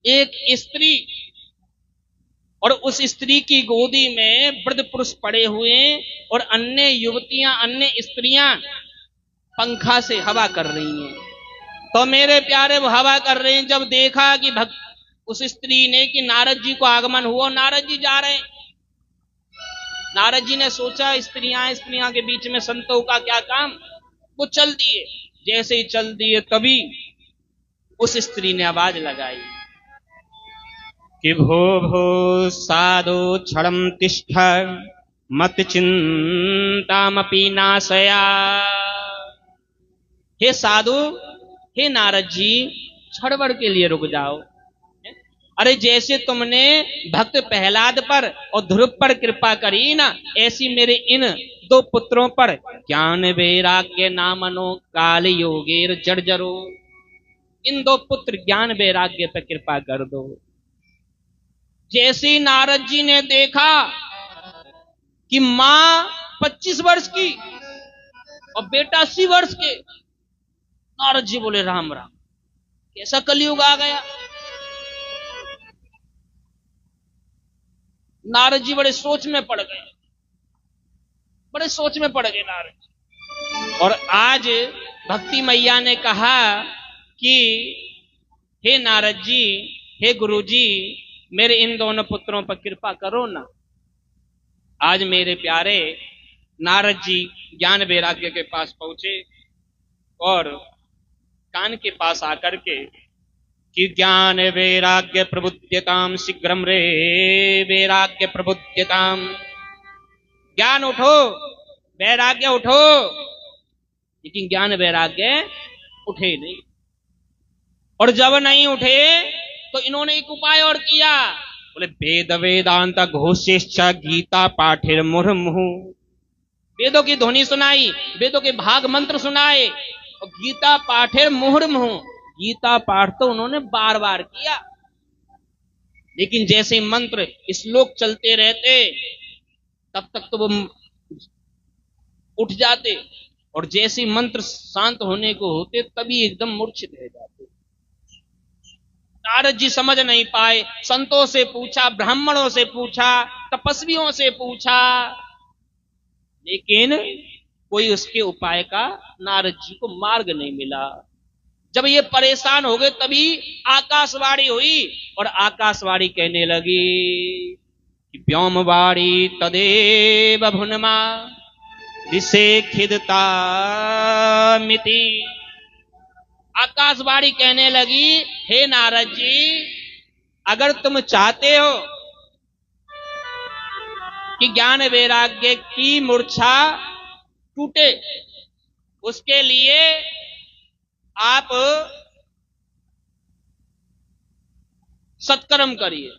एक स्त्री और उस स्त्री की गोदी में वृद्ध पुरुष पड़े हुए और अन्य युवतियां, अन्य स्त्रियां पंखा से हवा कर रही हैं। तो मेरे प्यारे वो हवा कर रहे हैं। जब देखा कि उस स्त्री ने कि नारद जी को आगमन हुआ, नारद जी जा रहे हैं। नारद जी ने सोचा स्त्रियां के बीच में संतों का क्या काम, वो चल दिए। जैसे ही चल दिए तभी उस स्त्री ने आवाज लगाई कि भो भो साधु क्षणम तिष्ठ मत चिंतामपि नाशया। हे साधु, हे नारद जी, क्षण के लिए रुक जाओ। अरे जैसे तुमने भक्त प्रहलाद पर और ध्रुव पर कृपा करी ना, ऐसी मेरे इन दो पुत्रों पर ज्ञान वैराग्य नामनो काल योगेर जर्जरो, इन दो पुत्र ज्ञान वैराग्य पर कृपा कर दो। जैसे नारद जी ने देखा कि मां 25 वर्ष की और बेटा 80 वर्ष के, नारद जी बोले राम राम, कैसा कलयुग आ गया। नारद जी बड़े सोच में पड़ गए, बड़े सोच में पड़ गए नारद जी। और आज भक्ति मैया ने कहा कि हे नारद जी, हे गुरु जी, मेरे इन दोनों पुत्रों पर कृपा करो ना। आज मेरे प्यारे नारद जी ज्ञान वैराग्य के पास पहुंचे और कान के पास आकर के कि ज्ञान वैराग्य प्रबुद्ध्यताम शीघ्रम रे वैराग्य प्रबुद्ध्यताम, ज्ञान उठो, वैराग्य उठो। लेकिन ज्ञान वैराग्य उठे नहीं। और जब नहीं उठे तो इन्होंने एक उपाय और किया। बोले वेद वेदांत घोषेश्च गीता पाठिर मुहुर्मुहु, वेदों की ध्वनि सुनाई, वेदों के भाग मंत्र सुनाए और गीता पाठिर मुहुर्मुहु, गीता पाठ तो उन्होंने बार बार किया। लेकिन जैसे मंत्र श्लोक चलते रहते तब तक तो वो उठ जाते, और जैसे मंत्र शांत होने को होते तभी एकदम मूर्छित रह जाते। नारद जी समझ नहीं पाए, संतों से पूछा, ब्राह्मणों से पूछा, तपस्वियों से पूछा, लेकिन कोई उसके उपाय का नारद जी को मार्ग नहीं मिला। जब ये परेशान हो गए तभी आकाशवाणी हुई और आकाशवाणी कहने लगी कि व्योमवाणी तदेव भुनमा दिशे खिदता मिति। आकाशवाणी कहने लगी, हे नारद जी, अगर तुम चाहते हो कि ज्ञान वैराग्य की मूर्छा टूटे, उसके लिए आप सत्कर्म करिए।